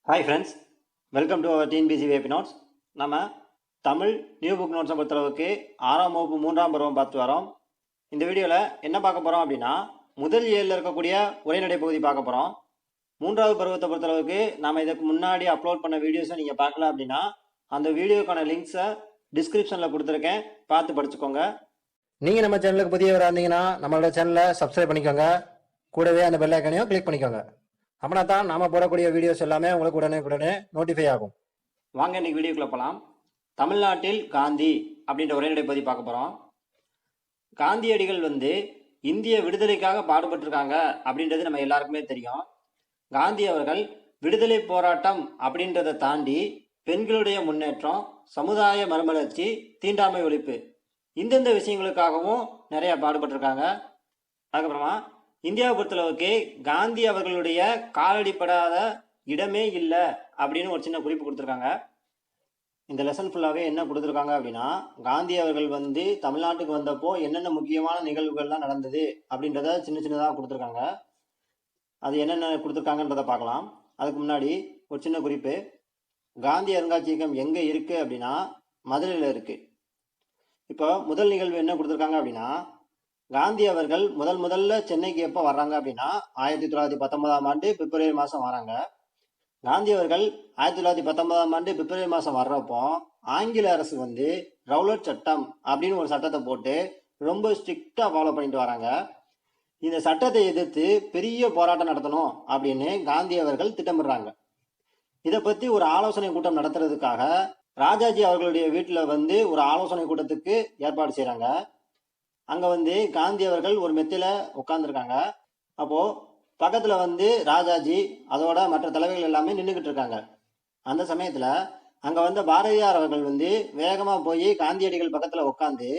Hi friends, welcome to our TNPSC வேபி notes. நம்ம Tamil new book நோட்ஸை பொறுத்தளவுக்கு 6ஆம் வகுப்பு 3ஆம் பருவம் பார்த்து வரோம். இந்த வீடியோவில் என்ன பார்க்க போகிறோம் அப்படின்னா, முதல் ஏழில் இருக்கக்கூடிய உரைநடை பகுதி பார்க்க போகிறோம். 3வது பருவத்தை பொறுத்தளவுக்கு நம்ம இதுக்கு முன்னாடி அப்லோட் பண்ண வீடியோஸை நீங்கள் பார்க்கல அப்படின்னா அந்த வீடியோக்கான லிங்க்ஸை டிஸ்கிரிப்ஷனில் கொடுத்துருக்கேன், பார்த்து படிச்சுக்கோங்க. நீங்கள் நம்ம சேனலுக்கு புதியவராக இருந்தீங்கன்னா நம்மளோட சேனலை சப்ஸ்கிரைப் பண்ணிக்கோங்க, கூடவே அந்த பெல் ஐக்கனையும் கிளிக் பண்ணிக்கோங்க. அப்படின்னா தான் நாம போடக்கூடிய வீடியோஸ் எல்லாமே உங்களுக்கு உடனே நோட்டிஃபை ஆகும். வாங்க இன்னைக்கு வீடியோக்குள்ள போகலாம். தமிழ்நாட்டில் காந்தி அப்படின்ற உரைநடை பற்றி பார்க்க போகிறோம். காந்தியடிகள் இந்திய விடுதலைக்காக பாடுபட்டிருக்காங்க அப்படின்றது நம்ம எல்லாருக்குமே தெரியும். காந்தி அவர்கள் விடுதலை போராட்டம் அப்படின்றத தாண்டி பெண்களுடைய முன்னேற்றம், சமுதாய மறுமலர்ச்சி, தீண்டாமை ஒழிப்பு, இந்தந்த விஷயங்களுக்காகவும் நிறைய பாடுபட்டிருக்காங்க. அதுக்கப்புறமா இந்தியாவை பொறுத்தளவுக்கு காந்தி அவர்களுடைய காலடிப்படாத இடமே இல்லை அப்படின்னு ஒரு சின்ன குறிப்பு கொடுத்துருக்காங்க. இந்த லெசன் ஃபுல்லாகவே என்ன கொடுத்துருக்காங்க அப்படின்னா, காந்தி அவர்கள் தமிழ்நாட்டுக்கு வந்தப்போ என்னென்ன முக்கியமான நிகழ்வுகள்லாம் நடந்தது அப்படின்றத சின்னதாக கொடுத்துருக்காங்க. அது என்னென்ன கொடுத்துருக்காங்கன்றதை பார்க்கலாம். அதுக்கு முன்னாடி ஒரு சின்ன குறிப்பு. காந்தி அருங்காட்சியகம் எங்கே இருக்குது அப்படின்னா மதுரையில் இருக்குது. இப்போ முதல் நிகழ்வு என்ன கொடுத்துருக்காங்க அப்படின்னா, காந்தி அவர்கள் முதல்ல சென்னைக்கு எப்போ வர்றாங்க அப்படின்னா 1919ஆம் ஆண்டு பிப்ரவரி மாதம் வராங்க. காந்தி அவர்கள் 1919ஆம் ஆண்டு பிப்ரவரி மாதம் வர்றப்போ ஆங்கில அரசு ரவுலட் சட்டம் அப்படின்னு ஒரு சட்டத்தை போட்டு ரொம்ப ஸ்ட்ரிக்டாக ஃபாலோ பண்ணிட்டு வராங்க. இந்த சட்டத்தை எதிர்த்து பெரிய போராட்டம் நடத்தணும் அப்படின்னு காந்தி அவர்கள் திட்டமிடுறாங்க. இதை பற்றி ஒரு ஆலோசனை கூட்டம் நடத்துறதுக்காக ராஜாஜி அவர்களுடைய வீட்டில் ஒரு ஆலோசனை கூட்டத்துக்கு ஏற்பாடு செய்கிறாங்க. அங்கே காந்தி அவர்கள் ஒரு மெத்தில உட்காந்துருக்காங்க. அப்போது பக்கத்தில் ராஜாஜி அதோட மற்ற தலைவர்கள் எல்லாமே நின்றுக்கிட்டு இருக்காங்க. அந்த சமயத்தில் அங்கே பாரதியார் அவர்கள் வேகமாக போய் காந்தியடிகள் பக்கத்தில் உட்காந்து,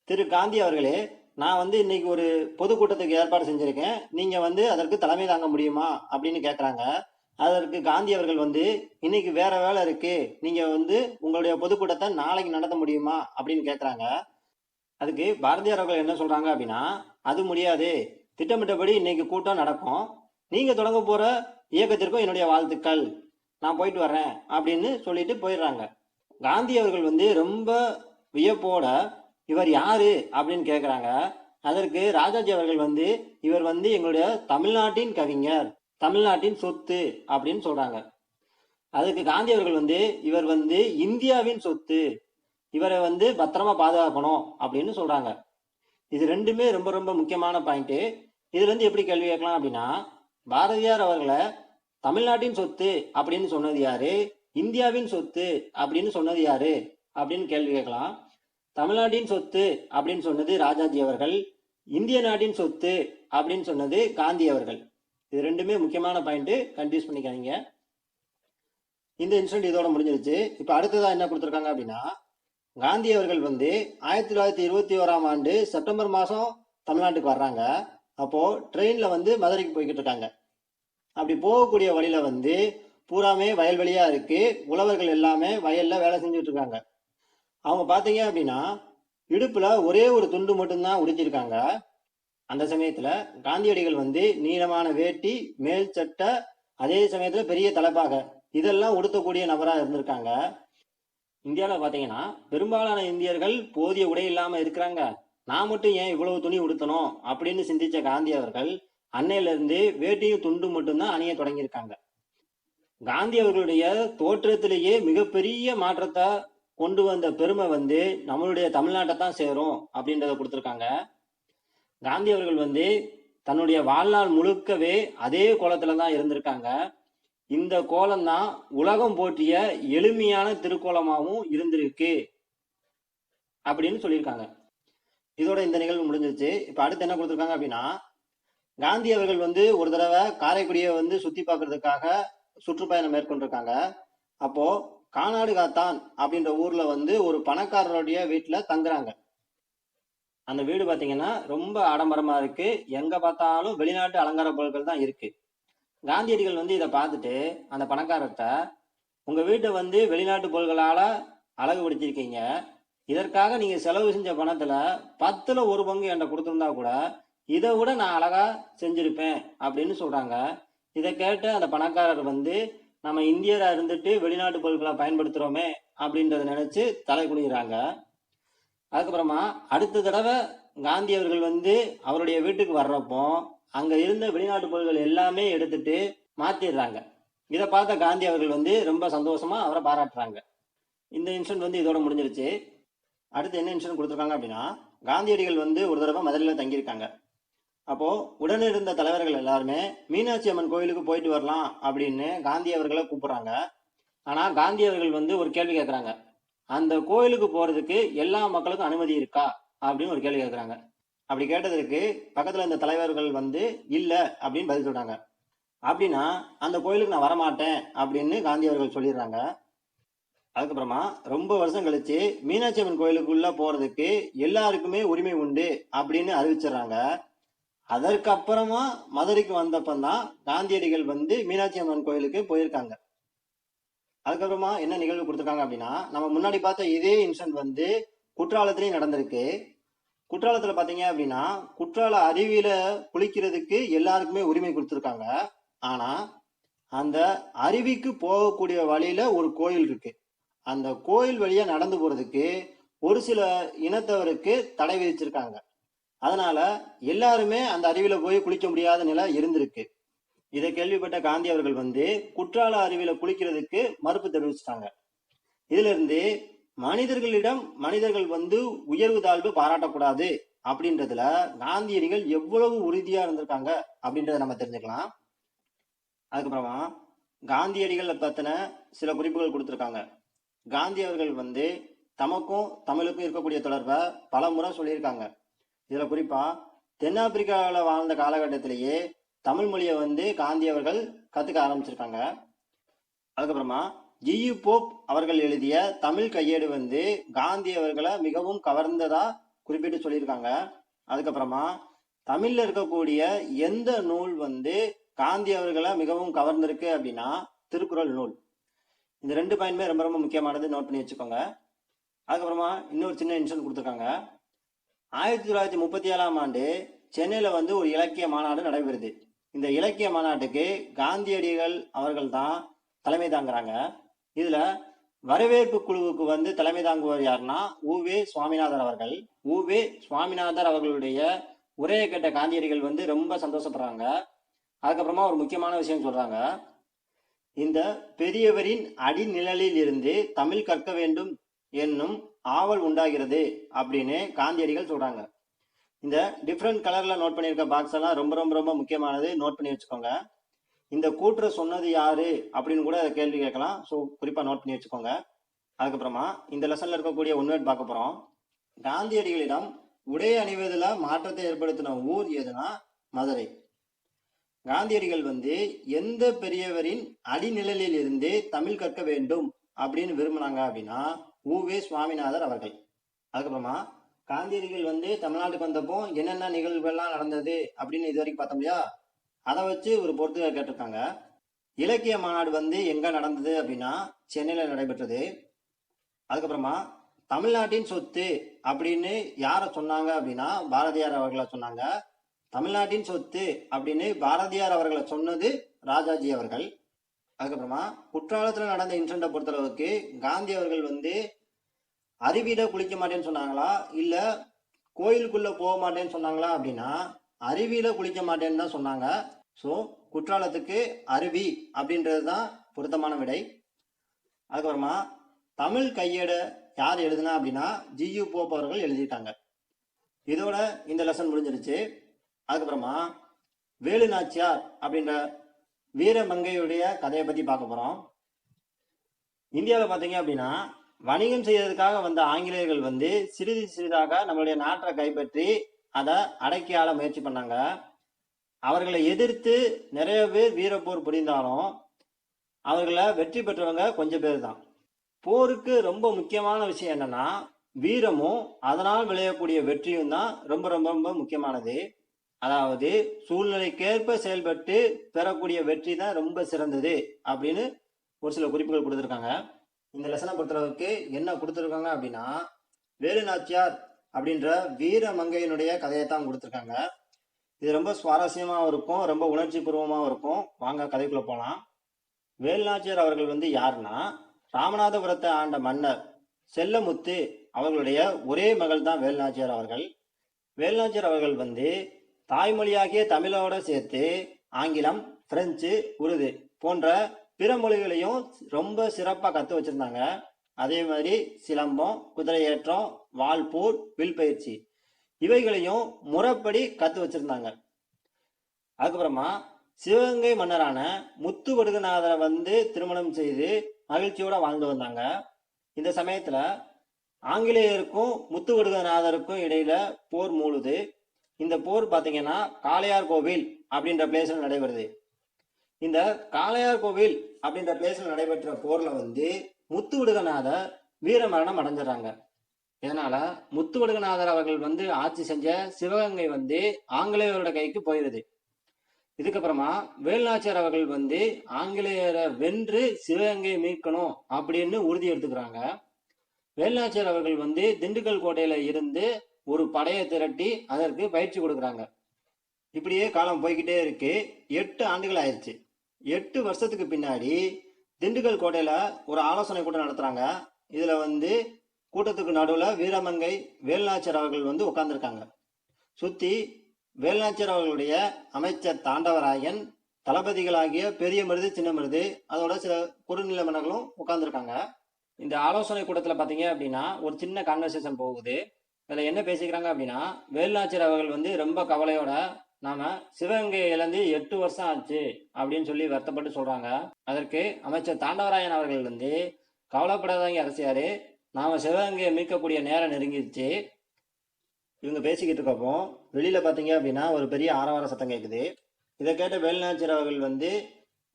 திரு காந்தி அவர்களே, நான் இன்னைக்கு ஒரு பொதுக்கூட்டத்துக்கு ஏற்பாடு செஞ்சுருக்கேன், நீங்கள் அதற்கு தலைமை தாங்க முடியுமா அப்படின்னு கேட்குறாங்க. அதற்கு காந்தி அவர்கள் இன்னைக்கு வேற வேலை இருக்கு, நீங்கள் உங்களுடைய பொதுக்கூட்டத்தை நாளைக்கு நடத்த முடியுமா அப்படின்னு கேட்குறாங்க. அதுக்கு பாரதியார் அவர்கள் என்ன சொல்றாங்க அப்படின்னா, அது முடியாது, திட்டமிட்டபடி இன்னைக்கு கூட்டம் நடக்கும், நீங்க தொடங்க போற இயக்கத்திற்கும் என்னுடைய வாழ்த்துக்கள், நான் போயிட்டு வர்றேன் அப்படின்னு சொல்லிட்டு போயிடுறாங்க. காந்தி அவர்கள் ரொம்ப வியப்போட இவர் யாரு அப்படின்னு கேட்குறாங்க. அதற்கு ராஜாஜி அவர்கள் இவர் எங்களுடைய தமிழ்நாட்டின் கவிஞர், தமிழ்நாட்டின் சொத்து அப்படின்னு சொல்றாங்க. அதுக்கு காந்தி அவர்கள் இவர் இந்தியாவின் சொத்து, இவரை பத்திரமா பாதுகாக்கணும் அப்படின்னு சொல்றாங்க. இது ரெண்டுமே ரொம்ப ரொம்ப முக்கியமான பாயிண்ட். இதுல எப்படி கேள்வி கேட்கலாம் அப்படின்னா, பாரதியார் அவர்களை தமிழ்நாட்டின் சொத்து அப்படின்னு சொன்னது யாரு, இந்தியாவின் சொத்து அப்படின்னு சொன்னது யாரு அப்படின்னு கேள்வி கேட்கலாம். தமிழ்நாட்டின் சொத்து அப்படின்னு சொன்னது ராஜாஜி அவர்கள், இந்திய நாட்டின் சொத்து அப்படின்னு சொன்னது காந்தி அவர்கள். இது ரெண்டுமே முக்கியமான பாயிண்ட், கன்ஃபியூஸ் பண்ணிக்காதீங்க. இந்த இன்சிடென்ட் இதோட முடிஞ்சிருச்சு. இப்போ அடுத்ததா என்ன கொடுத்துருக்காங்க அப்படின்னா, காந்தி அவர்கள் 1921ஆம் ஆண்டு செப்டம்பர் மாதம் தமிழ்நாட்டுக்கு வர்றாங்க. அப்போ ட்ரெயின்ல மதுரைக்கு போய்கிட்டு இருக்காங்க. அப்படி போகக்கூடிய வழியில பூராமே வயல்வெளியா இருக்கு. உழவர்கள் எல்லாமே வயல்ல வேலை செஞ்சுட்டு இருக்காங்க. அவங்க பார்த்தீங்க அப்படின்னா இடுப்புல ஒரே ஒரு துண்டு மட்டும்தான் உடுத்திருக்காங்க. அந்த சமயத்துல காந்தியடிகள் நீளமான வேட்டி, மேல் சட்டை, அதே சமயத்துல பெரிய தலைப்பாக இதெல்லாம் உடுத்தக்கூடிய நபரா இருந்திருக்காங்க. இந்தியாவில் பார்த்தீங்கன்னா பெரும்பாலான இந்தியர்கள் போதிய உடை இல்லாமல் இருக்கிறாங்க, நான் மட்டும் ஏன் இவ்வளவு துணி உடுத்தணும் அப்படின்னு சிந்திச்ச காந்தி அவர்கள் அன்னையிலிருந்து வேட்டியும் துண்டு மட்டும்தான் அணிய தொடங்கியிருக்காங்க. காந்தி அவர்களுடைய தோற்றத்திலேயே மிகப்பெரிய மாற்றத்தை கொண்டு வந்த பெருமை நம்மளுடைய தமிழ்நாட்டை தான் சேரும் அப்படின்றத கொடுத்துருக்காங்க. காந்தி அவர்கள் தன்னுடைய வாழ்நாள் முழுக்கவே அதே கோலத்துல தான் இருந்திருக்காங்க. இந்த கோலம் தான் உலகம் போற்றிய எளிமையான திருக்கோலமாகவும் இருந்திருக்கு அப்படின்னு சொல்லியிருக்காங்க. இதோட இந்த நிகழ்வு முடிஞ்சிருச்சு. இப்ப அடுத்து என்ன கொடுத்துருக்காங்க அப்படின்னா, காந்தி அவர்கள் ஒரு தடவை காரைக்குடியை சுத்தி பார்க்கறதுக்காக சுற்றுப்பயணம் மேற்கொண்டிருக்காங்க. அப்போ கானாடு காத்தான் அப்படின்ற ஊர்ல ஒரு பணக்காரருடைய வீட்டுல தங்குறாங்க. அந்த வீடு பாத்தீங்கன்னா ரொம்ப ஆடம்பரமா இருக்கு, எங்க பார்த்தாலும் வெளிநாட்டு அலங்கார பொருட்கள் தான் இருக்கு. காந்தியடிகள் இதை பார்த்துட்டு அந்த பணக்காரர்கிட்ட, உங்க வீட்டை வெளிநாட்டு பொருள்களால அழகுபடுத்திருக்கீங்க, இதற்காக நீங்க செலவு செஞ்ச பணத்துல 10ல் 1 பங்கு என்கிட்ட கொடுத்துருந்தா கூட இதை விட நான் அழகா செஞ்சிருப்பேன் அப்படின்னு சொல்றாங்க. இதை கேட்டு அந்த பணக்காரர் நம்ம இந்தியராக இருந்துட்டு வெளிநாட்டு பொருட்களை பயன்படுத்துகிறோமே அப்படின்றத நினச்சி தலை குனிகிறாங்க. அதுக்கப்புறமா அடுத்த தடவை காந்தி அவர்கள் வந்து அவருடைய வீட்டுக்கு வர்றப்போ அங்கே இருந்த வெளிநாட்டு பொருட்கள் எல்லாமே எடுத்துட்டு மாற்றிடுறாங்க. இதை பார்த்த காந்தி அவர்கள் வந்து ரொம்ப சந்தோஷமாக அவரை பாராட்டுறாங்க. இந்த இன்சிடென்ட் வந்து இதோட முடிஞ்சிருச்சு. அடுத்து என்ன இன்சிடென்ட் கொடுத்துருக்காங்க அப்படின்னா, காந்தியடிகள் வந்து ஒரு தடவை மதுரையில் தங்கியிருக்காங்க. அப்போது உடனே இருந்த தலைவர்கள் எல்லாருமே மீனாட்சி அம்மன் கோயிலுக்கு போயிட்டு வரலாம் அப்படின்னு காந்தி அவர்களை கூப்பிட்றாங்க. ஆனால் காந்தி அவர்கள் வந்து ஒரு கேள்வி கேட்குறாங்க, அந்த கோயிலுக்கு போகிறதுக்கு எல்லா மக்களுக்கும் அனுமதி இருக்கா அப்படின்னு ஒரு கேள்வி கேட்குறாங்க. அப்படி கேட்டதற்கு பக்கத்தில் இந்த தலைவர்கள் வந்து இல்லை அப்படின்னு பதில் சொல்கிறாங்க. அப்படின்னா அந்த கோயிலுக்கு நான் வரமாட்டேன் அப்படின்னு காந்தி அவர்கள் சொல்லிடுறாங்க. அதுக்கப்புறமா ரொம்ப வருஷம் கழிச்சு மீனாட்சி அம்மன் கோயிலுக்குள்ள போறதுக்கு எல்லாருக்குமே உரிமை உண்டு அப்படின்னு அறிவிச்சிடறாங்க. அதற்கப்புறமா மதுரைக்கு வந்தப்பந்தான் காந்தியடிகள் வந்து மீனாட்சி அம்மன் கோயிலுக்கு போயிருக்காங்க. அதுக்கப்புறமா என்ன நிகழ்வு கொடுத்துருக்காங்க அப்படின்னா, நம்ம முன்னாடி பார்த்த இதே இன்சிடென்ட் வந்து குற்றாலத்திலையும் நடந்திருக்கு. குற்றாலத்தில் பார்த்தீங்க அப்படின்னா குற்றால அருவியில குளிக்கிறதுக்கு எல்லாருக்குமே உரிமை கொடுத்துருக்காங்க. ஆனா அந்த அருவிக்கு போகக்கூடிய வழியில ஒரு கோயில் இருக்கு. அந்த கோயில் வழியா நடந்து போறதுக்கு ஒரு சில இனத்தவருக்கு தடை விதிச்சிருக்காங்க. அதனால எல்லாருமே அந்த அருவியில போய் குளிக்க முடியாத நிலை இருந்திருக்கு. இதை கேள்விப்பட்ட காந்தி அவர்கள் வந்து குற்றால அருவியில குளிக்கிறதுக்கு மறுப்பு தெரிவிச்சிட்டாங்க. இதுல இருந்து மனிதர்களிடம் மனிதர்கள் வந்து உயர்வு தாழ்வு பாராட்டக்கூடாது அப்படின்றதுல காந்தியடிகள் எவ்வளவு உறுதியா இருந்திருக்காங்க அப்படின்றத நம்ம தெரிஞ்சுக்கலாம். அதுக்கப்புறமா காந்தியடிகள் பத்தின சில குறிப்புகள் கொடுத்துருக்காங்க. காந்தி அவர்கள் வந்து தமக்கும் தமிழுக்கும் இருக்கக்கூடிய தொடர்பை பல முறை சொல்லியிருக்காங்க. இதுல குறிப்பா தென்னாப்பிரிக்காவில் வாழ்ந்த காலகட்டத்திலேயே தமிழ் மொழியை வந்து காந்தி அவர்கள் கத்துக்க ஆரம்பிச்சிருக்காங்க. அதுக்கப்புறமா ஜியு போப் அவர்கள் எழுதிய தமிழ் கையேடு வந்து காந்தி அவர்களை மிகவும் கவர்ந்ததா குறிப்பிட்டு சொல்லியிருக்காங்க. அதுக்கப்புறமா தமிழ்ல இருக்கக்கூடிய எந்த நூல் வந்து காந்தி அவர்களை மிகவும் கவர்ந்திருக்கு அப்படின்னா திருக்குறள் நூல். இந்த 2 பாயிண்ட்மே ரொம்ப ரொம்ப முக்கியமானது, நோட் பண்ணி வச்சுக்கோங்க. அதுக்கப்புறமா இன்னொரு சின்ன இன்சிடென்ட் கொடுத்துருக்காங்க. 1937ஆம் ஆண்டு சென்னையில் வந்து ஒரு இலக்கிய மாநாடு நடைபெறுது. இந்த இலக்கிய மாநாட்டுக்கு காந்தியடிகள் அவர்கள் தான் தலைமை தாங்குறாங்க. இதுல வரவேற்பு குழுவுக்கு வந்து தலைமை தாங்குவார் யாருன்னா உவே சுவாமிநாதர் அவர்கள். உவே சுவாமிநாதர் அவர்களுடைய உரையை கேட்ட காந்தியடிகள் வந்து ரொம்ப சந்தோஷப்படுறாங்க. அதுக்கப்புறமா ஒரு முக்கியமான விஷயம் சொல்றாங்க, இந்த பெரியவரின் அடிநிழலில் இருந்து தமிழ் கற்க வேண்டும் என்னும் ஆவல் உண்டாகிறது அப்படின்னு காந்தியடிகள் சொல்றாங்க. இந்த டிஃப்ரெண்ட் கலர்ல நோட் பண்ணியிருக்க பாக்ஸ் எல்லாம் ரொம்ப ரொம்ப ரொம்ப முக்கியமானது, நோட் பண்ணி வச்சுக்கோங்க. இந்த கூற்று சொன்னது யாரு அப்படின்னு கூட கேள்வி கேட்கலாம். ஸோ குறிப்பா நோட் பண்ணி வச்சுக்கோங்க. அதுக்கப்புறமா இந்த லெசன்ல இருக்கக்கூடிய ஒன்வேர்ட் பார்க்க போறோம். காந்தியடிகளிடம் உடை அணிவதில் மாற்றத்தை ஏற்படுத்தின ஊர் எதுனா மதுரை. காந்தியடிகள் வந்து எந்த பெரியவரின் அடிநிழலில் இருந்து தமிழ் கற்க வேண்டும் அப்படின்னு விரும்பினாங்க அப்படின்னா உவே சுவாமிநாதர் அவர்கள். அதுக்கப்புறமா காந்தியடிகள் வந்து தமிழ்நாட்டுக்கு வந்தப்போ என்னென்ன நிகழ்வுகள்லாம் நடந்தது அப்படின்னு இது வரைக்கும் பார்த்தோம் இல்லையா, அதை வச்சு ஒரு பொறுத்து கேட்டிருக்காங்க. இலக்கிய மாநாடு வந்து எங்க நடந்தது அப்படின்னா சென்னையில நடைபெற்றது. அதுக்கப்புறமா தமிழ்நாட்டின் சொத்து அப்படின்னு யாரை சொன்னாங்க அப்படின்னா பாரதியார் அவர்களை சொன்னாங்க. தமிழ்நாட்டின் சொத்து அப்படின்னு பாரதியார் அவர்களை சொன்னது ராஜாஜி அவர்கள். அதுக்கப்புறமா குற்றாலத்தில் நடந்த இன்சிடென்ட்டை பொறுத்தளவுக்கு காந்தி அவர்கள் வந்து அருவியில குளிக்க மாட்டேன்னு சொன்னாங்களா இல்ல கோயிலுக்குள்ள போக மாட்டேன்னு சொன்னாங்களா அப்படின்னா அருவியில குளிக்க மாட்டேன்னு தான் சொன்னாங்க. ஸோ குற்றாலத்துக்கு அருவி அப்படின்றது தான் பொருத்தமான விடை. அதுக்கப்புறமா தமிழ் கையேடு யார் எழுதுனா அப்படின்னா ஜியு போப் அவர்கள் எழுதிட்டாங்க. இதோட இந்த லெசன் முடிஞ்சிருச்சு. அதுக்கப்புறமா வேலு நாச்சியார் அப்படின்ற வீரமங்கையுடைய கதையை பற்றி பார்க்க போகிறோம். இந்தியாவில் பார்த்தீங்க அப்படின்னா வணிகம் செய்யறதுக்காக வந்த ஆங்கிலேயர்கள் வந்து சிறிது சிறிதாக நம்மளுடைய நாட்டை கைப்பற்றி அதை அடக்கி ஆள முயற்சி பண்ணாங்க. அவர்களை எதிர்த்து நிறைய பேர் வீரப்போர் புரிந்தாலும் அவர்களை வெற்றி பெற்றவங்க கொஞ்சம் பேர் தான். போருக்கு ரொம்ப முக்கியமான விஷயம் என்னன்னா வீரமும் அதனால் விளையக்கூடிய வெற்றியும் தான் ரொம்ப ரொம்ப ரொம்ப முக்கியமானது. அதாவது சூழ்நிலைக்கேற்ப செயல்பட்டு பெறக்கூடிய வெற்றி தான் ரொம்ப சிறந்தது அப்படின்னு ஒரு சில குறிப்புகள் கொடுத்துருக்காங்க. இந்த லெசனை பொறுத்தளவுக்கு என்ன கொடுத்துருக்காங்க அப்படின்னா வேலு நாச்சியார் அப்படின்ற வீரமங்கையினுடைய கதையை தான் கொடுத்துருக்காங்க. இது ரொம்ப சுவாரஸ்யமாகவும் இருக்கும், ரொம்ப உணர்ச்சி பூர்வமாகவும் இருக்கும். வாங்க கதைக்குள்ள போகலாம். வேலுநாச்சியார் அவர்கள் வந்து யாருன்னா, ராமநாதபுரத்தை ஆண்ட மன்னர் செல்லமுத்து அவர்களுடைய ஒரே மகள் தான் வேலுநாச்சியார் அவர்கள். வேலுநாச்சியார் அவர்கள் வந்து தாய்மொழியாகிய தமிழோட சேர்த்து ஆங்கிலம், பிரெஞ்சு, உருது போன்ற பிற மொழிகளையும் ரொம்ப சிறப்பாக கற்று வச்சிருந்தாங்க. அதே மாதிரி சிலம்பம், குதிரையேற்றம், வாள்போர், வில் பயிற்சி இவைகளையும் முறைப்படி கற்று வச்சிருந்தாங்க. அதுக்கப்புறமா சிவகங்கை மன்னரான முத்து வடுகநாதரை வந்து திருமணம் செய்து மகிழ்ச்சியோட வாழ்ந்து வந்தாங்க. இந்த சமயத்துல ஆங்கிலேயருக்கும் முத்து வடுகநாதருக்கும் இடையில போர் மூழுது. இந்த போர் பார்த்தீங்கன்னா காளையார் கோவில் அப்படின்ற பிளேஸ்ல நடைபெறுது. இந்த காளையார் கோவில் அப்படின்ற பிளேஸ்ல நடைபெற்ற போர்ல வந்து முத்து வடுகநாதர் வீரமரணம் அடைஞ்சிடறாங்க. இதனால முத்து வடுகநாதர் அவர்கள் வந்து ஆட்சி செஞ்ச சிவகங்கை வந்து ஆங்கிலேயரோட கைக்கு போயிருது. இதுக்கப்புறமா வேலுநாச்சியார் அவர்கள் வந்து ஆங்கிலேயரை வென்று சிவகங்கையை மீட்கணும் அப்படின்னு உறுதி எடுத்துக்கிறாங்க. வேலுநாச்சியார் அவர்கள் வந்து திண்டுக்கல் கோட்டையில இருந்து ஒரு படையை திரட்டி அதற்கு பயிற்சி கொடுக்குறாங்க. இப்படியே காலம் போய்கிட்டே இருக்கு. 8 ஆண்டுகள் ஆயிடுச்சு. 8 வருஷத்துக்கு பின்னாடி திண்டுக்கல் கோட்டையில ஒரு ஆலோசனை கூட்டம் நடத்துறாங்க. இதுல வந்து கூட்டத்துக்கு நடுவுல வீரமங்கை வேலுநாச்சியார் அவர்கள் வந்து உட்கார்ந்துருக்காங்க. சுத்தி வேலுநாச்சியார் அவர்களுடைய அமைச்சர் தாண்டவராயன், தளபதிகளாகிய பெரிய மருது, சின்ன மருது, அதோட சில குறுநில மன்னர்களும் உட்கார்ந்துருக்காங்க. இந்த ஆலோசனை கூட்டத்தில் பார்த்தீங்க அப்படின்னா ஒரு சின்ன கான்வர்சேஷன் போகுது. அதில் என்ன பேசிக்கிறாங்க அப்படின்னா, வேலுநாச்சியார் அவர்கள் வந்து ரொம்ப கவலையோட நாம சிவகங்கையை இழந்து 8 வருஷம் ஆச்சு அப்படின்னு சொல்லி வருத்தப்பட்டு சொல்றாங்க. அதற்கு அமைச்சர் தாண்டவராயன் அவர்கள் வந்து, கவலைப்படாதீங்க அரசியாரு, நாம சிவகங்கையை மீட்கக்கூடிய நேரம் நெருங்கிடுச்சு. இவங்க பேசிக்கிட்டு இருக்கப்போ வெளியில பார்த்தீங்க அப்படின்னா ஒரு பெரிய ஆரவார சத்தம் கேட்குது. இதை கேட்ட வேலுநாச்சியார் அவர்கள் வந்து,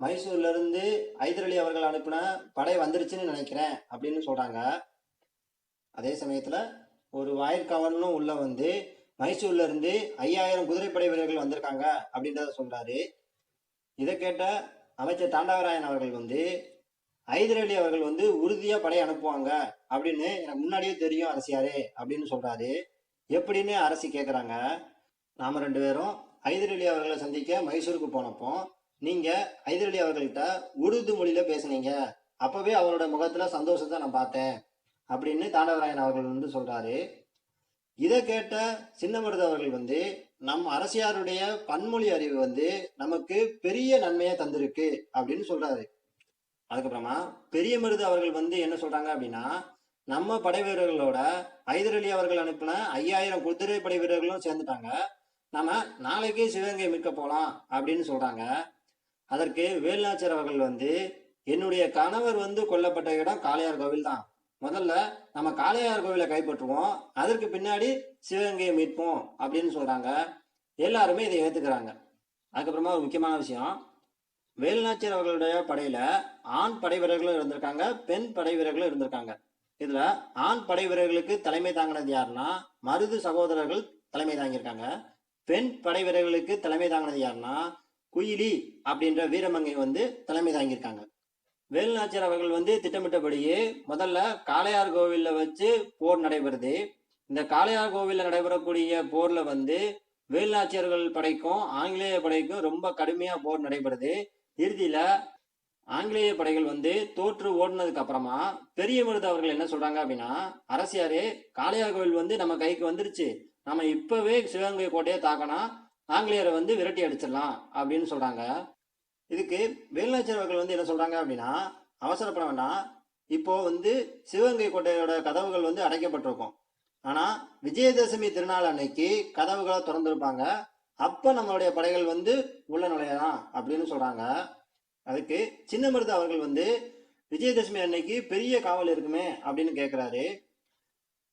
மைசூர்ல இருந்து ஹைதர் அலி அவர்கள் அனுப்பின படை வந்துருச்சுன்னு நினைக்கிறேன் அப்படின்னு சொல்றாங்க. அதே சமயத்துல ஒரு வாயிற்காவலும் உள்ள வந்து மைசூர்ல இருந்து 5000 குதிரைப்படை வீரர்கள் வந்திருக்காங்க அப்படின்றத சொல்றாரு. இதை கேட்ட அமைச்சர் தாண்டவராயன் அவர்கள் வந்து, ஹைதர் அலி அவர்கள் வந்து உறுதியா படை அனுப்புவாங்க அப்படின்னு எனக்கு முன்னாடியே தெரியும் அரசியாரே அப்படின்னு சொல்றாரு. எப்படின்னு அரசி கேட்குறாங்க. நாம 2 பேரும் ஹைதர் அலி அவர்களை சந்திக்க மைசூருக்கு போனப்போ நீங்க ஹைதர் அலி அவர்கள்ட்ட உருது மொழியில பேசுனீங்க, அப்பவே அவரோட முகத்துல சந்தோஷத்தை நான் பார்த்தேன் அப்படின்னு தாண்டவராயன் அவர்கள் வந்து சொல்றாரு. இதை கேட்ட சின்ன மருது அவர்கள் வந்து, நம் அரசியாருடைய பன்மொழி அறிவு வந்து நமக்கு பெரிய நன்மையை தந்திருக்கு அப்படின்னு சொல்றாரு. அதுக்கப்புறமா பெரிய மருது அவர்கள் வந்து என்ன சொல்றாங்க அப்படின்னா, நம்ம படை வீரர்களோட ஹைதர் அலி அவர்கள் அனுப்பின 5000 குதிரை படை வீரர்களும் சேர்ந்துட்டாங்க, நம்ம நாளைக்கே சிவகங்கை மீட்க போலாம் அப்படின்னு சொல்றாங்க. அதற்கு வேலுநாச்சியார் அவர்கள் வந்து, என்னுடைய கணவர் வந்து கொல்லப்பட்ட இடம் காளையார் கோவில் தான், முதல்ல நம்ம காளையார் கோவிலை கைப்பற்றுவோம், அதற்கு பின்னாடி சிவகங்கையை மீட்போம் அப்படின்னு சொல்றாங்க. எல்லாருமே இதை ஏத்துக்கிறாங்க. அதுக்கப்புறமா ஒரு முக்கியமான விஷயம், வேலுநாச்சியார் அவர்களுடைய படையில ஆண் படை வீரர்களும் இருந்திருக்காங்க, பெண் படை வீரர்களும் இருந்திருக்காங்க. இதுல ஆண் படை வீரர்களுக்கு தலைமை தாங்கினது யாருன்னா மருது சகோதரர்கள் தலைமை தாங்கியிருக்காங்க. பெண் படை வீரர்களுக்கு தலைமை தாங்கினது யாருன்னா குயிலி அப்படின்ற வீரமங்கை வந்து தலைமை தாங்கியிருக்காங்க. வேலுநாச்சியார் அவர்கள் வந்து திட்டமிட்டபடியே முதல்ல காளையார் கோவில்ல வச்சு போர் நடைபெறுது. இந்த காளையார் கோவில்ல நடைபெறக்கூடிய போர்ல வந்து வேலுநாச்சியார்கள் படைக்கும் ஆங்கிலேய படைக்கும் ரொம்ப கடுமையா போர் நடைபெறுது. இறுதியில ஆங்கிலேய படைகள் வந்து தோற்று ஓடினதுக்கு அப்புறமா பெரிய மருது அவர்கள் என்ன சொல்றாங்க அப்படின்னா, அரசியாரே, காளையார் கோவில் வந்து நம்ம கைக்கு வந்துருச்சு, நம்ம இப்பவே சிவகங்கை கோட்டையை தாக்கணும், ஆங்கிலேயரை வந்து விரட்டி அடிச்சிடலாம் அப்படின்னு சொல்றாங்க. இதுக்கு வேலுநாச்சியார் அவர்கள் வந்து என்ன சொல்றாங்க அப்படின்னா, அவசரப்பட வேண்டாம், இப்போ வந்து சிவகங்கை கோட்டையோட கதவுகள் வந்து அடைக்கப்பட்டிருக்கும், ஆனா விஜயதசமி திருநாள் அன்னைக்கு கதவுகளை திறந்திருப்பாங்க, அப்ப நம்மளுடைய படைகள் வந்து உள்ள நுழையலாம் அப்படின்னு சொல்றாங்க. அதுக்கு சின்ன மருது அவர்கள் வந்து, விஜயதசமி அன்னைக்கு பெரிய காவல் இருக்குமே அப்படின்னு கேட்கிறாரு.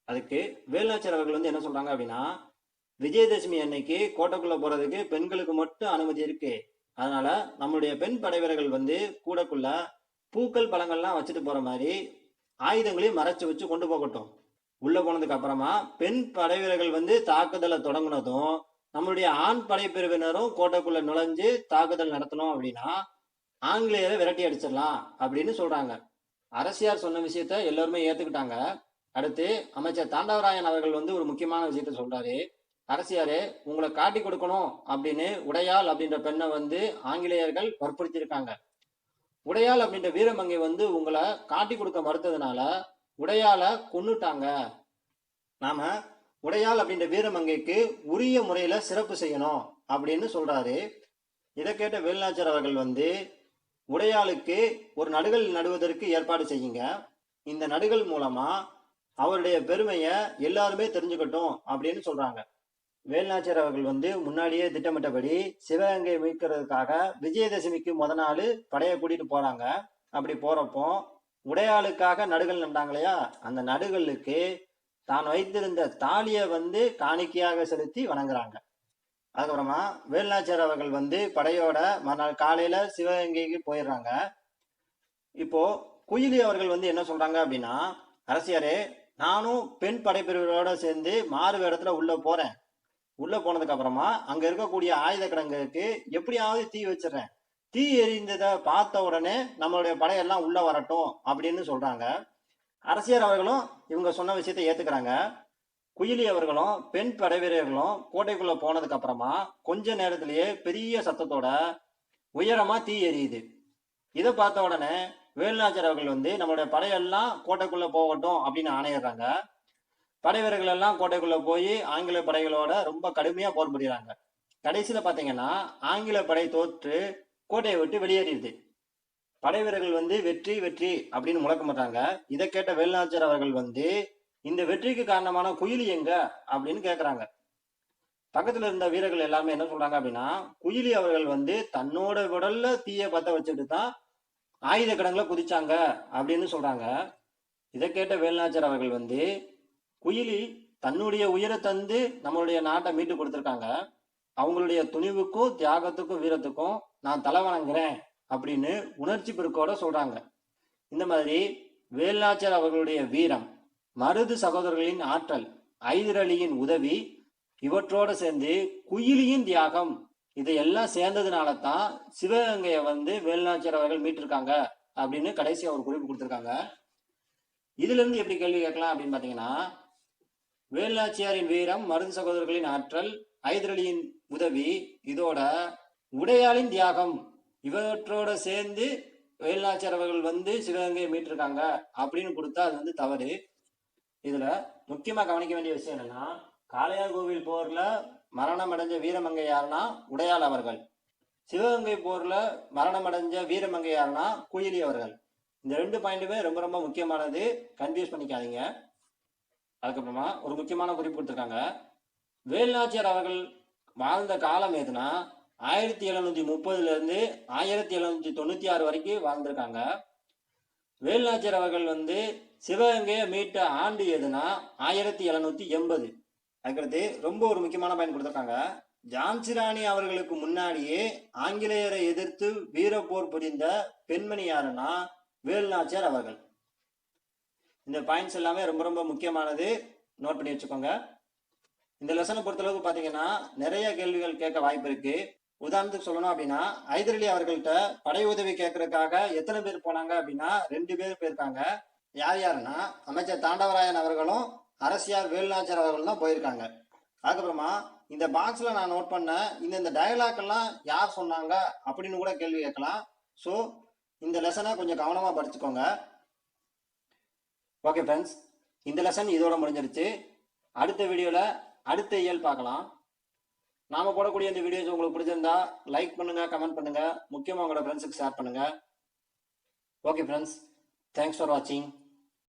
அதுக்கு வேலுநாச்சியார் அவர்கள் வந்து என்ன சொல்றாங்க அப்படின்னா, விஜயதசமி அன்னைக்கு கோட்டைக்குள்ள போறதுக்கு பெண்களுக்கு மட்டும் அனுமதி இருக்கு, அதனால நம்மளுடைய பெண் படை வீரர்கள் வந்து கூடக்குள்ள பூக்கள் பழங்கள்லாம் வச்சுட்டு போற மாதிரி ஆயுதங்களையும் மறைச்சு வச்சு கொண்டு போகட்டும். உள்ள போனதுக்கு அப்புறமா பெண் படை வீரர்கள் வந்து தாக்குதலை தொடங்கினதும் நம்மளுடைய ஆண் படை பிரிவினரும் கோட்டைக்குள்ள நுழைஞ்சு தாக்குதல் நடத்தணும் அப்படின்னா ஆங்கிலேயரை விரட்டி அடிச்சிடலாம் அப்படின்னு சொல்றாங்க. அரசியார் சொன்ன விஷயத்த எல்லாருமே ஏத்துக்கிட்டாங்க. அடுத்து அமைச்சர் தாண்டவராயன் அவர்கள் வந்து ஒரு முக்கியமான விஷயத்த சொல்றாரு. அரசியாரே, உங்களை காட்டி கொடுக்கணும் அப்படின்னு உடையாள் அப்படின்ற பெண்ணை வந்து ஆங்கிலேயர்கள் வற்புறுத்தியிருக்காங்க. உடையாள் அப்படின்ற வீரமங்கை வந்து உங்களை காட்டி கொடுக்க மறுத்ததுனால உடையாளை கொன்னுட்டாங்க. நாம உடையாள் அப்படின்ற வீரமங்கைக்கு உரிய முறையில சிறப்பு செய்யணும் அப்படின்னு சொல்றாரு. இதை கேட்ட வேலுநாச்சியார் அவர்கள் வந்து உடையாளுக்கு ஒரு நடுகள் நடுவதற்கு ஏற்பாடு செய்யுங்க. இந்த நடுகள் மூலமா அவருடைய பெருமையை எல்லாருமே தெரிஞ்சுக்கட்டும் அப்படின்னு சொல்றாங்க. வேலுநாச்சியார் அவர்கள் வந்து முன்னாடியே திட்டமிட்டபடி சிவகங்கை மீட்கிறதுக்காக விஜயதசமிக்கு முத நாள் படையை கூட்டிட்டு போறாங்க. அப்படி போறப்போ உடையாளுக்காக நடுகள் நட்டாங்க இல்லையா, அந்த நடுகளுக்கு தான் வைத்திருந்த தாலியை வந்து காணிக்கையாக செலுத்தி வணங்குறாங்க. அதுக்கப்புறமா வேலுநாச்சியார் அவர்கள் வந்து படையோட மறுநாள் காலையில சிவகங்கைக்கு போயிடுறாங்க. இப்போ குயிலி அவர்கள் வந்து என்ன சொல்றாங்க அப்படின்னா, அரசியாரே, நானும் பெண் படைப்பிரிவுகளோட சேர்ந்து மாறு வேடத்துல உள்ள போறேன். உள்ள போனதுக்கு அப்புறமா அங்க இருக்கக்கூடிய ஆயுத கிடங்குக்கு எப்படியாவது தீ வச்சிடறேன். தீ எரிந்ததை பார்த்த உடனே நம்மளுடைய படையெல்லாம் உள்ள வரட்டும் அப்படின்னு சொல்றாங்க. அரசியார் அவர்களும் இவங்க சொன்ன விஷயத்தை ஏத்துக்கிறாங்க. குயிலி அவர்களும் பெண் படை வீரர்களும் கோட்டைக்குள்ள போனதுக்கு அப்புறமா கொஞ்ச நேரத்திலேயே பெரிய சத்தத்தோட உயரமா தீ எரியுது. இதை பார்த்த உடனே வேலுநாச்சியார் அவர்கள் வந்து நம்மளுடைய படையெல்லாம் கோட்டைக்குள்ள போகட்டும் அப்படின்னு ஆணையிடுறாங்க. படை வீரர்கள் எல்லாம் கோட்டைக்குள்ள போய் ஆங்கில படைகளோட ரொம்ப கடுமையா போர் புரியுறாங்க. கடைசியில பாத்தீங்கன்னா ஆங்கில படை தோற்று கோட்டையை விட்டு வெளியேறிடுது. படை வீரர்கள் வந்து வெற்றி வெற்றி அப்படின்னு முழக்கமிட்டாங்க. இதை கேட்ட வேலுநாச்சியார் அவர்கள் வந்து இந்த வெற்றிக்கு காரணமான குயிலி எங்க அப்படின்னு கேக்குறாங்க. பக்கத்துல இருந்த வீரர்கள் எல்லாமே என்ன சொல்றாங்க அப்படின்னா, குயிலி அவர்கள் வந்து தன்னோட உடல்ல தீய பத்த வச்சுட்டு தான் ஆயுத கிடங்குல குதிச்சாங்க அப்படின்னு சொல்றாங்க. இதை கேட்ட வேலுநாச்சியார் அவர்கள் வந்து குயிலி தன்னுடைய உயிரை தந்து நம்மளுடைய நாட்டை மீட்டு கொடுத்துருக்காங்க. அவங்களுடைய துணிவுக்கும் தியாகத்துக்கும் வீரத்துக்கும் நான் தலை வணங்குறேன் அப்படின்னு உணர்ச்சி பெருக்கோட சொல்றாங்க. இந்த மாதிரி வேலுநாச்சியார் அவர்களுடைய வீரம், மருது சகோதரர்களின் ஆற்றல், ஐதர் அலியின் உதவி, இவற்றோட சேர்ந்து குயிலியின் தியாகம், இதையெல்லாம் சேர்ந்ததுனால தான் சிவகங்கையை வந்து வேலுநாச்சியார் அவர்கள் மீட்டிருக்காங்க அப்படின்னு கடைசியா ஒரு குறிப்பு கொடுத்துருக்காங்க. இதுல இருந்து எப்படி கேள்வி கேட்கலாம் அப்படின்னு பாத்தீங்கன்னா, வேலுநாச்சியாரின் வீரம், மருது சகோதரர்களின் ஆற்றல், ஐதர் அலியின் உதவி, இதோட உடையாளின் தியாகம், இவற்றோட சேர்ந்து வேலுநாச்சியார் அவர்கள் வந்து சிவகங்கையை மீட்டிருக்காங்க அப்படின்னு கொடுத்தா அது வந்து தவறு. இதுல முக்கியமா கவனிக்க வேண்டிய விஷயம் என்னன்னா, காளையார் கோவில் போர்ல மரணம் அடைஞ்ச வீரமங்கை யாருன்னா உடையாள் அவர்கள். சிவகங்கை போர்ல மரணம் அடைஞ்ச வீரமங்கை யாருன்னா குயிலி அவர்கள். இந்த 2 பாயிண்ட்டுமே ரொம்ப ரொம்ப முக்கியமானது, கன்ஃபியூஸ் பண்ணிக்காதீங்க. அதுக்கப்புறமா ஒரு முக்கியமான குறிப்பு கொடுத்துருக்காங்க. வேலுநாச்சியார் அவர்கள் வாழ்ந்த காலம் எதுனா 1730 இருந்து 1796 வரைக்கும் வாழ்ந்திருக்காங்க. வேலுநாச்சியார் அவர்கள் வந்து சிவகங்கையை மீட்ட ஆண்டு எதுனா 1780. அதுக்கடுத்து ரொம்ப ஒரு முக்கியமான பயன் கொடுத்துருக்காங்க. ஜான்சி ராணி அவர்களுக்கு முன்னாடியே ஆங்கிலேயரை எதிர்த்து வீரப்போர் புரிந்த பெண்மணி யாருன்னா வேலுநாச்சியார் அவர்கள். இந்த பாயிண்ட்ஸ் எல்லாமே ரொம்ப ரொம்ப முக்கியமானது, நோட் பண்ணி வச்சுக்கோங்க. இந்த லெசனை பொறுத்தளவுக்கு பார்த்தீங்கன்னா நிறைய கேள்விகள் கேட்க வாய்ப்பு இருக்கு. உதாரணத்துக்கு சொல்லணும் அப்படின்னா, ஐதர் அலி அவர்கள்ட்ட படை உதவி கேட்கறதுக்காக எத்தனை பேர் போனாங்க அப்படின்னா 2 பேர் போயிருக்காங்க. யார் யாருன்னா அமைச்சர் தாண்டவராயன் அவர்களும் அரசியார் வேலுநாச்சியார் அவர்கள் தான் போயிருக்காங்க. அதுக்கப்புறமா இந்த பாக்ஸ்ல நான் நோட் பண்ண இந்த டயலாக் எல்லாம் யார் சொன்னாங்க அப்படின்னு கூட கேள்வி கேட்கலாம். ஸோ இந்த லெசனை கொஞ்சம் கவனமா படிச்சுக்கோங்க. ஓகே ஃப்ரெண்ட்ஸ், இந்த லெசன் இதோட முடிஞ்சிருச்சு. அடுத்த வீடியோவில் அடுத்த இயல் பார்க்கலாம். நாம போடக்கூடிய இந்த வீடியோஸ் உங்களுக்கு பிடிச்சிருந்தா லைக் பண்ணுங்க, கமெண்ட் பண்ணுங்க, முக்கியமாக உங்களோட ஃப்ரெண்ட்ஸுக்கு ஷேர் பண்ணுங்க. ஓகே ஃப்ரெண்ட்ஸ், தேங்க்ஸ் ஃபார் வாட்சிங்.